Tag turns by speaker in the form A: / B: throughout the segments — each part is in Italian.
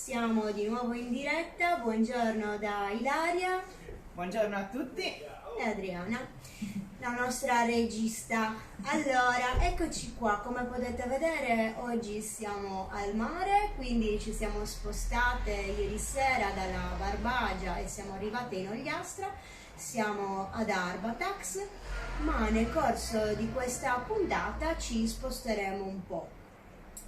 A: Siamo di nuovo in diretta, buongiorno da Ilaria.
B: Buongiorno a tutti.
A: E Adriana, la nostra regista. Allora, eccoci qua, come potete vedere oggi siamo al mare, quindi ci siamo spostate ieri sera dalla Barbagia e siamo arrivate in Ogliastra, siamo ad Arbatax, ma nel corso di questa puntata ci sposteremo un po'.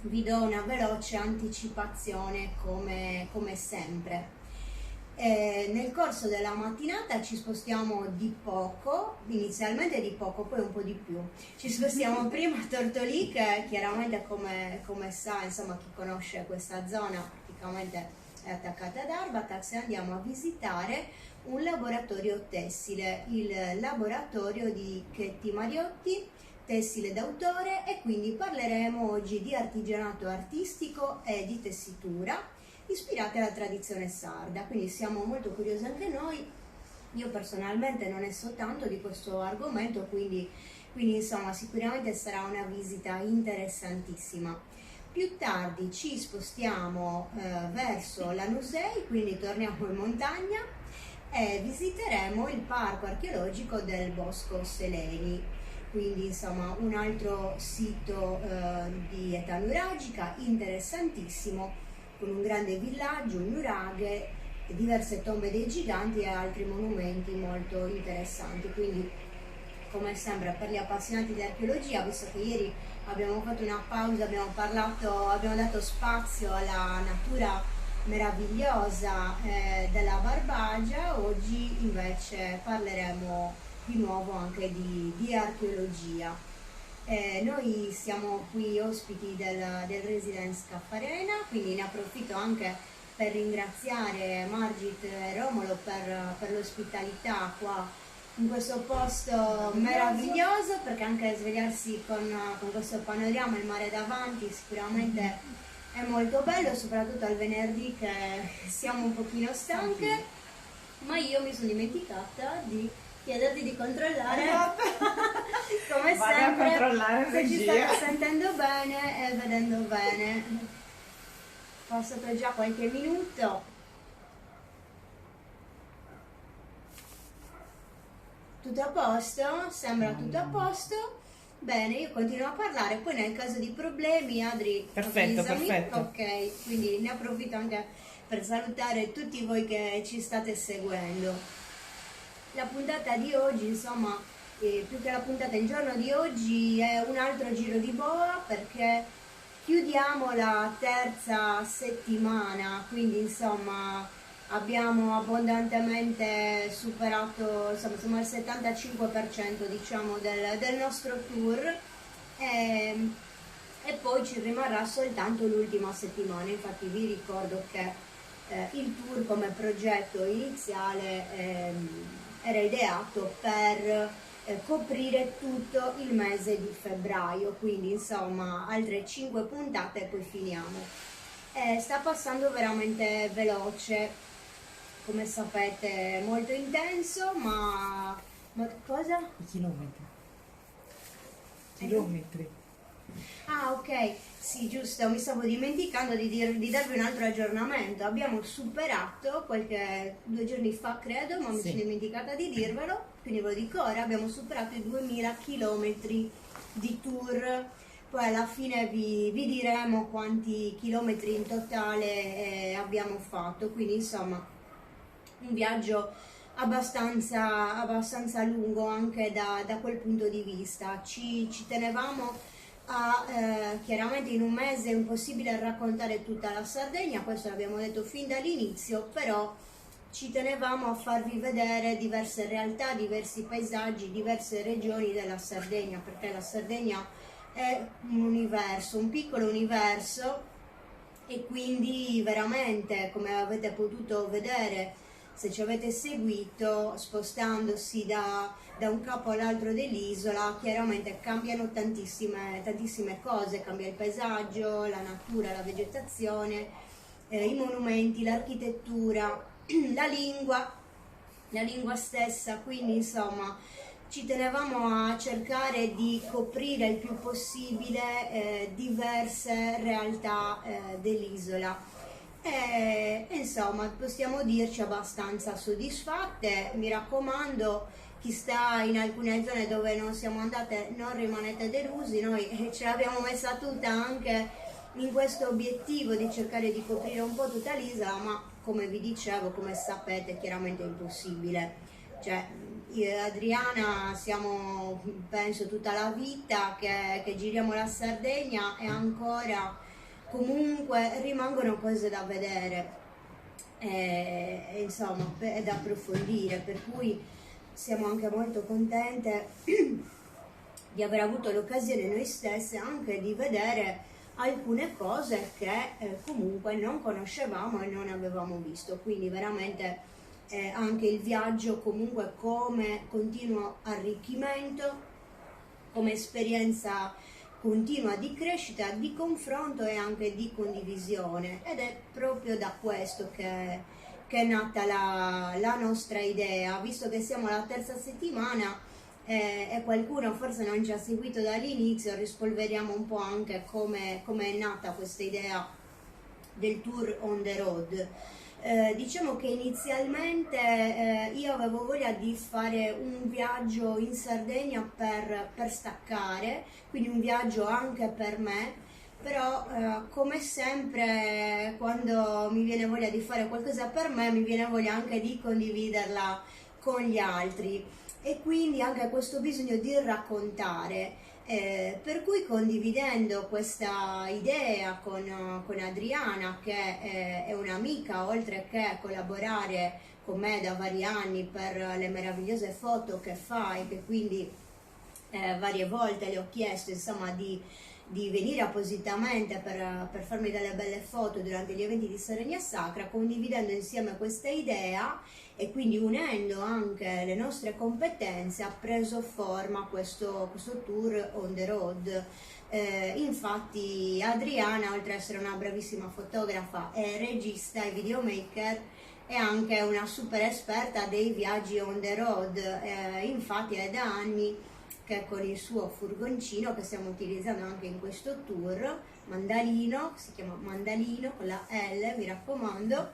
A: Vi do una veloce anticipazione come sempre. Nel corso della mattinata ci spostiamo di poco, inizialmente di poco, poi un po' di più. Ci spostiamo prima a Tortolì, che chiaramente come sa, insomma, chi conosce questa zona praticamente è attaccata ad Arbatax, e andiamo a visitare un laboratorio tessile, il laboratorio di Chetti Mariotti, tessile d'autore, e quindi parleremo oggi di artigianato artistico e di tessitura ispirate alla tradizione sarda, quindi siamo molto curiosi anche noi. Io personalmente non ne so tanto di questo argomento, quindi insomma sicuramente sarà una visita interessantissima. Più tardi ci spostiamo verso Lanusei, quindi torniamo in montagna e visiteremo il parco archeologico del Bosco Seleni. Quindi insomma un altro sito di età nuragica interessantissimo, con un grande villaggio, nuraghe, diverse tombe dei giganti e altri monumenti molto interessanti. Quindi come sempre per gli appassionati di archeologia, visto che ieri abbiamo fatto una pausa, abbiamo dato spazio alla natura meravigliosa della Barbagia, oggi invece parleremo di nuovo anche di archeologia. Noi siamo qui ospiti del Residence Caffarena, quindi ne approfitto anche per ringraziare Margit e Romolo per l'ospitalità qua in questo posto meraviglioso, perché anche svegliarsi con questo panorama, il mare davanti, sicuramente è molto bello, soprattutto al venerdì che siamo un pochino stanche, ma io mi sono dimenticata di chiederti di controllare come
B: Vado
A: sempre
B: a controllare
A: se ci
B: regia.
A: state sentendo bene e vedendo bene. Passato già qualche minuto. Tutto a posto? Sembra tutto a posto? Bene, io continuo a parlare, poi nel caso di problemi Adri
B: Perfetto,
A: avvisami.
B: perfetto.
A: Ok, quindi ne approfitto anche per salutare tutti voi che ci state seguendo. La puntata di oggi, insomma, più che la puntata, il giorno di oggi è un altro giro di boa, perché chiudiamo la terza settimana, quindi insomma abbiamo abbondantemente superato, insomma siamo al 75% diciamo del nostro tour, e poi ci rimarrà soltanto l'ultima settimana. Infatti vi ricordo che il tour come progetto iniziale era ideato per coprire tutto il mese di febbraio, quindi insomma altre 5 puntate e poi finiamo. Sta passando veramente veloce, come sapete, molto intenso, ma cosa?
B: I chilometri. Chilometri.
A: Ah, ok, sì, giusto, mi stavo dimenticando di darvi un altro aggiornamento. Abbiamo superato 2 giorni fa, credo, ma mi
B: Sì.
A: sono dimenticata di dirvelo, quindi ve lo dico ora, abbiamo superato i 2000 chilometri di tour. Poi alla fine vi diremo quanti chilometri in totale abbiamo fatto, quindi insomma un viaggio abbastanza lungo anche da quel punto di vista. Ci tenevamo chiaramente in un mese è impossibile raccontare tutta la Sardegna, questo l'abbiamo detto fin dall'inizio, però ci tenevamo a farvi vedere diverse realtà, diversi paesaggi, diverse regioni della Sardegna, perché la Sardegna è un universo, un piccolo universo, e quindi veramente, come avete potuto vedere se ci avete seguito, spostandosi da un capo all'altro dell'isola, chiaramente cambiano tantissime cose, cambia il paesaggio, la natura, la vegetazione, i monumenti, l'architettura, la lingua stessa, quindi insomma ci tenevamo a cercare di coprire il più possibile diverse realtà dell'isola. e insomma possiamo dirci abbastanza soddisfatte. Mi raccomando, chi sta in alcune zone dove non siamo andate, non rimanete delusi, noi ce l'abbiamo messa tutta anche in questo obiettivo di cercare di coprire un po' tutta l'isola, ma come vi dicevo, come sapete, chiaramente è impossibile. Cioè, io e Adriana siamo, penso, tutta la vita che giriamo la Sardegna e ancora comunque rimangono cose da vedere e insomma da approfondire, per cui siamo anche molto contente di aver avuto l'occasione noi stesse anche di vedere alcune cose che comunque non conoscevamo e non avevamo visto, quindi veramente anche il viaggio comunque come continuo arricchimento, come esperienza continua di crescita, di confronto e anche di condivisione, ed è proprio da questo che è nata la nostra idea, visto che siamo alla terza settimana e qualcuno forse non ci ha seguito dall'inizio. Rispolveriamo un po' anche come è nata questa idea del tour on the road. Diciamo che inizialmente io avevo voglia di fare un viaggio in Sardegna per staccare, quindi un viaggio anche per me, però come sempre quando mi viene voglia di fare qualcosa per me, mi viene voglia anche di condividerla con gli altri, e quindi anche questo bisogno di raccontare. Per cui condividendo questa idea con Adriana, che è un'amica, oltre che collaborare con me da vari anni per le meravigliose foto che fa, e che quindi varie volte le ho chiesto insomma di venire appositamente per farmi delle belle foto durante gli eventi di Sardegna Sacra, condividendo insieme questa idea e quindi unendo anche le nostre competenze, ha preso forma questo tour on the road. Infatti Adriana, oltre ad essere una bravissima fotografa e regista e videomaker, è anche una super esperta dei viaggi on the road. Infatti è da anni che con il suo furgoncino, che stiamo utilizzando anche in questo tour, Mandalino, si chiama Mandalino con la L, mi raccomando,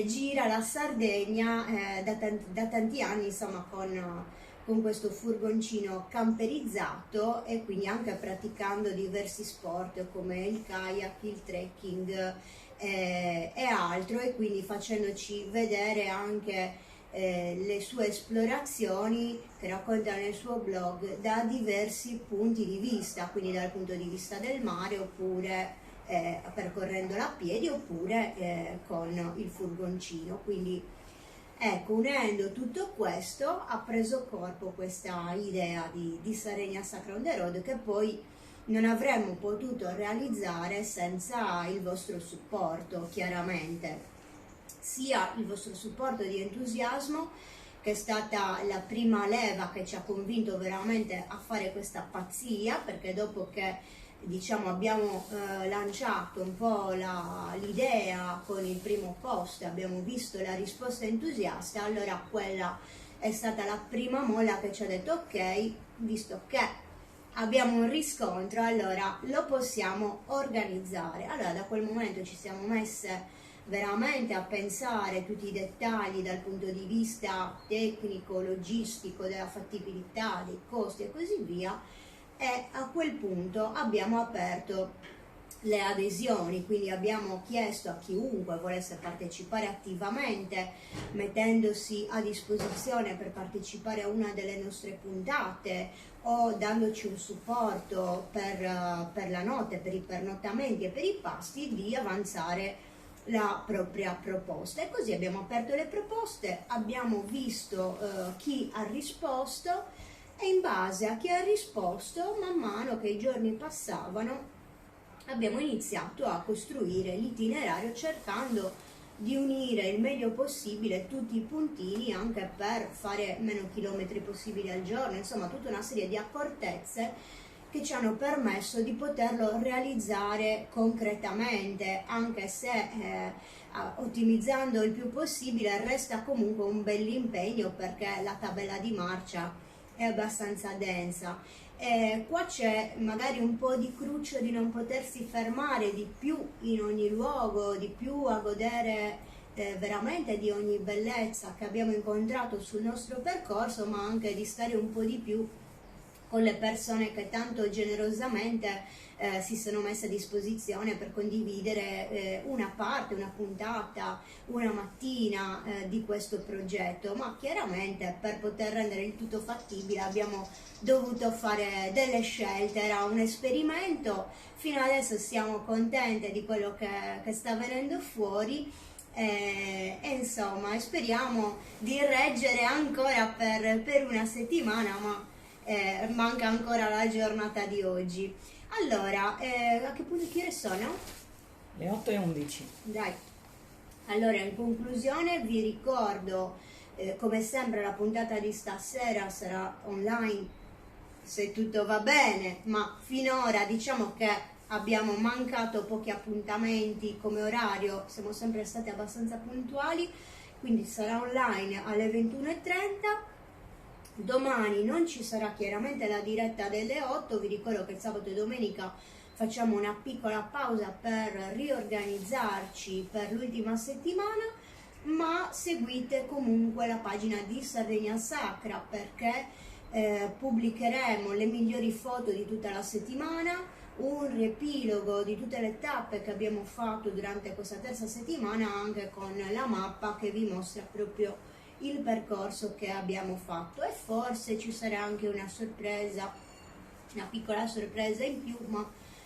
A: gira la Sardegna da tanti anni, insomma, con questo furgoncino camperizzato, e quindi anche praticando diversi sport come il kayak, il trekking e altro, e quindi facendoci vedere anche le sue esplorazioni che racconta nel suo blog da diversi punti di vista, quindi dal punto di vista del mare, oppure percorrendola a piedi, oppure con il furgoncino. Quindi ecco, unendo tutto questo ha preso corpo questa idea di Sardegna Sacra on the road, che poi non avremmo potuto realizzare senza il vostro supporto, chiaramente, sia il vostro supporto di entusiasmo, che è stata la prima leva che ci ha convinto veramente a fare questa pazzia, perché dopo che diciamo abbiamo lanciato un po' l'idea con il primo post, abbiamo visto la risposta entusiasta, allora quella è stata la prima molla che ci ha detto ok, visto che abbiamo un riscontro, allora lo possiamo organizzare. Allora da quel momento ci siamo messe veramente a pensare tutti i dettagli dal punto di vista tecnico, logistico, della fattibilità, dei costi e così via, e a quel punto abbiamo aperto le adesioni, quindi abbiamo chiesto a chiunque volesse partecipare attivamente, mettendosi a disposizione per partecipare a una delle nostre puntate o dandoci un supporto per la notte, per i pernottamenti e per i pasti, di avanzare la propria proposta. E così abbiamo aperto le proposte, abbiamo visto chi ha risposto, e in base a chi ha risposto, man mano che i giorni passavano, abbiamo iniziato a costruire l'itinerario, cercando di unire il meglio possibile tutti i puntini, anche per fare meno chilometri possibili al giorno, insomma tutta una serie di accortezze che ci hanno permesso di poterlo realizzare concretamente, anche se ottimizzando il più possibile resta comunque un bell'impegno, perché la tabella di marcia è abbastanza densa. Qua c'è magari un po' di cruccio di non potersi fermare di più in ogni luogo, di più a godere veramente di ogni bellezza che abbiamo incontrato sul nostro percorso, ma anche di stare un po' di più con le persone che tanto generosamente si sono messe a disposizione per condividere una parte, una puntata, una mattina di questo progetto, ma chiaramente per poter rendere il tutto fattibile abbiamo dovuto fare delle scelte. Era un esperimento, fino adesso siamo contente di quello che sta venendo fuori. E insomma speriamo di reggere ancora per una settimana, ma manca ancora la giornata di oggi. Allora, a che punto, che ore sono?
B: Le 8:11.
A: Dai. Allora, in conclusione vi ricordo, come sempre la puntata di stasera sarà online se tutto va bene, ma finora diciamo che abbiamo mancato pochi appuntamenti come orario, siamo sempre stati abbastanza puntuali, quindi sarà online alle 21:30. Domani non ci sarà chiaramente la diretta delle 8, vi ricordo che il sabato e domenica facciamo una piccola pausa per riorganizzarci per l'ultima settimana, ma seguite comunque la pagina di Sardegna Sacra perché pubblicheremo le migliori foto di tutta la settimana, un riepilogo di tutte le tappe che abbiamo fatto durante questa terza settimana, anche con la mappa che vi mostra proprio il percorso che abbiamo fatto, e forse ci sarà anche una sorpresa, una piccola sorpresa in più, ma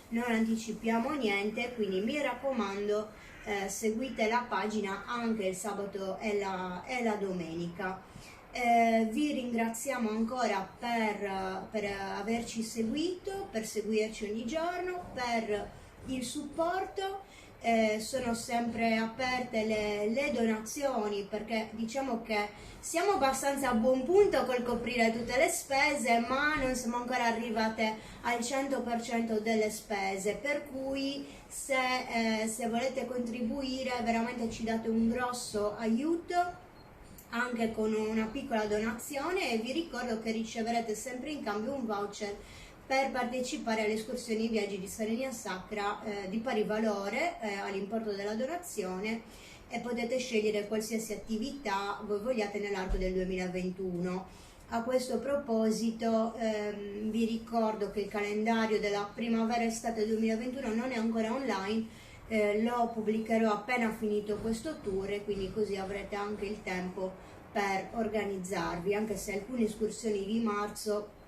A: non anticipiamo niente, quindi mi raccomando seguite la pagina anche il sabato e la domenica. Vi ringraziamo ancora per averci seguito, per seguirci ogni giorno, per il supporto. Sono sempre aperte le donazioni, perché diciamo che siamo abbastanza a buon punto col coprire tutte le spese, ma non siamo ancora arrivate al 100% delle spese, per cui se volete contribuire veramente ci date un grosso aiuto anche con una piccola donazione, e vi ricordo che riceverete sempre in cambio un voucher per partecipare alle escursioni viaggi di Sardegna Sacra di pari valore all'importo della donazione, e potete scegliere qualsiasi attività voi vogliate nell'arco del 2021. A questo proposito vi ricordo che il calendario della primavera-estate 2021 non è ancora online, lo pubblicherò appena finito questo tour, quindi così avrete anche il tempo per organizzarvi, anche se alcune escursioni di marzo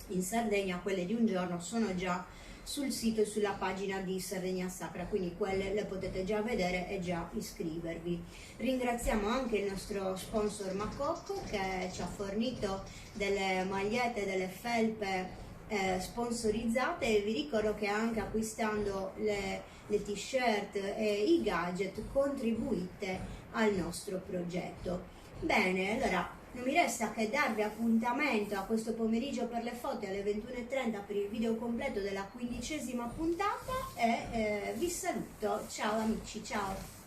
A: in Sardegna, quelle di un giorno, sono già sul sito e sulla pagina di Sardegna Sacra, quindi quelle le potete già vedere e già iscrivervi. Ringraziamo anche il nostro sponsor Macocco che ci ha fornito delle magliette, delle felpe sponsorizzate, e vi ricordo che anche acquistando le t-shirt e i gadget contribuite al nostro progetto. Bene, allora non mi resta che darvi appuntamento a questo pomeriggio per le foto alle 21:30 per il video completo della 15ª puntata, e vi saluto. Ciao amici, ciao!